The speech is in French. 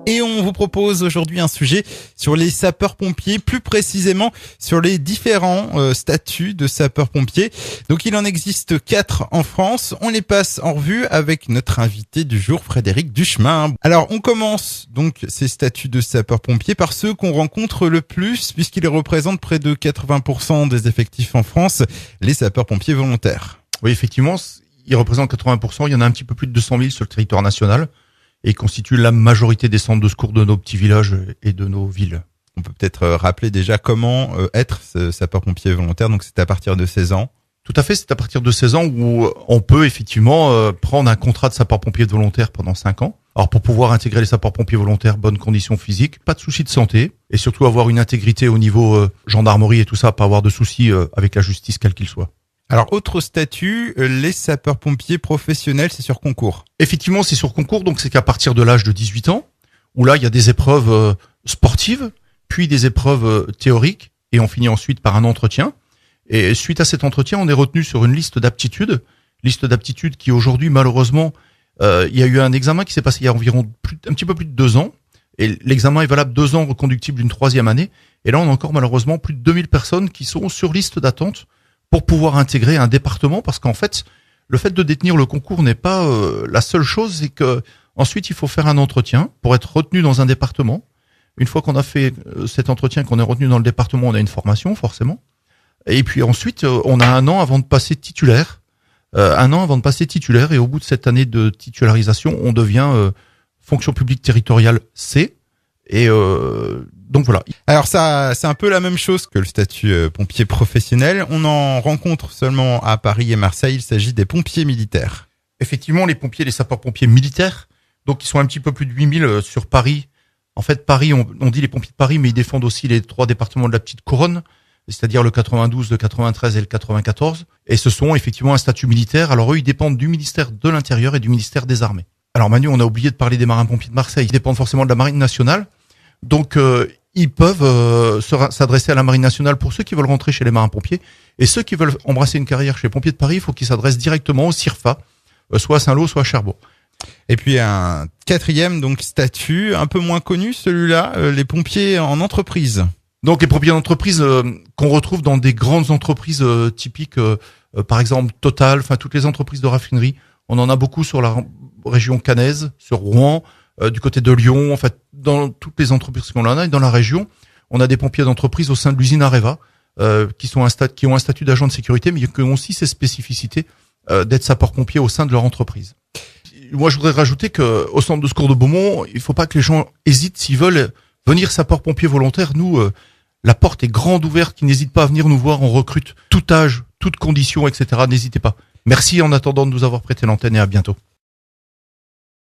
Et on vous propose aujourd'hui un sujet sur les sapeurs-pompiers, plus précisément sur les différents statuts de sapeurs-pompiers. Donc il en existe 4 en France. On les passe en revue avec notre invité du jour, Frédéric Duchemin. Alors on commence donc ces statuts de sapeurs-pompiers par ceux qu'on rencontre le plus, puisqu'ils représentent près de 80% des effectifs en France, les sapeurs-pompiers volontaires. Oui, effectivement, ils représentent 80%. Il y en a un petit peu plus de 200 000 sur le territoire national. Et constitue la majorité des centres de secours de nos petits villages et de nos villes. On peut peut-être rappeler déjà comment être sapeur-pompier volontaire, donc c'est à partir de 16 ans. Tout à fait, c'est à partir de 16 ans où on peut effectivement prendre un contrat de sapeur-pompier volontaire pendant 5 ans. Alors pour pouvoir intégrer les sapeurs-pompiers volontaires, bonnes conditions physiques, pas de soucis de santé, et surtout avoir une intégrité au niveau gendarmerie et tout ça, pas avoir de soucis avec la justice quel qu'il soit. Alors, autre statut, les sapeurs-pompiers professionnels, c'est sur concours. Effectivement, c'est sur concours, donc c'est qu'à partir de l'âge de 18 ans, où là, il y a des épreuves sportives, puis des épreuves théoriques, et on finit ensuite par un entretien. Et suite à cet entretien, on est retenu sur une liste d'aptitudes qui aujourd'hui, malheureusement, il y a eu un examen qui s'est passé il y a environ un petit peu plus de 2 ans, et l'examen est valable 2 ans, reconductible d'une 3e année, et là, on a encore malheureusement plus de 2000 personnes qui sont sur liste d'attente pour pouvoir intégrer un département, parce qu'en fait, le fait de détenir le concours n'est pas la seule chose, c'est que ensuite il faut faire un entretien pour être retenu dans un département. Une fois qu'on a fait cet entretien, qu'on est retenu dans le département, on a une formation forcément. Et puis ensuite, on a 1 an avant de passer titulaire. 1 an avant de passer titulaire, et au bout de cette année de titularisation, on devient fonction publique territoriale C. Et donc voilà. Alors ça, c'est un peu la même chose que le statut pompier professionnel. On en rencontre seulement à Paris et Marseille. Il s'agit des pompiers militaires. Effectivement, les sapeurs-pompiers militaires, donc ils sont un petit peu plus de 8000 sur Paris. En fait, Paris, on dit les pompiers de Paris, mais ils défendent aussi les 3 départements de la petite couronne, c'est-à-dire le 92, le 93 et le 94. Et ce sont effectivement un statut militaire. Alors eux, ils dépendent du ministère de l'Intérieur et du ministère des Armées. Alors Manu, on a oublié de parler des marins-pompiers de Marseille. Ils dépendent forcément de la Marine nationale. Donc, ils peuvent s'adresser à la Marine nationale pour ceux qui veulent rentrer chez les marins-pompiers. Et ceux qui veulent embrasser une carrière chez les pompiers de Paris, il faut qu'ils s'adressent directement au CIRFA, soit à Saint-Lô, soit à Cherbourg. Et puis un 4e donc statut, un peu moins connu celui-là, les pompiers en entreprise. Donc les pompiers d'entreprise qu'on retrouve dans des grandes entreprises typiques, par exemple Total, enfin toutes les entreprises de raffinerie. On en a beaucoup sur la région caennaise, sur Rouen, du côté de Lyon, en fait, dans toutes les entreprises qu'on en a, et dans la région, on a des pompiers d'entreprise au sein de l'usine Areva, qui ont un statut d'agent de sécurité, mais qui ont aussi ces spécificités d'être sapeurs-pompiers au sein de leur entreprise. Moi, je voudrais rajouter que au centre de secours de Beaumont, il faut pas que les gens hésitent s'ils veulent venir sapeurs-pompiers volontaires. Nous, la porte est grande ouverte, qu'ils n'hésitent pas à venir nous voir. On recrute tout âge, toutes conditions, etc. N'hésitez pas. Merci en attendant de nous avoir prêté l'antenne, et à bientôt.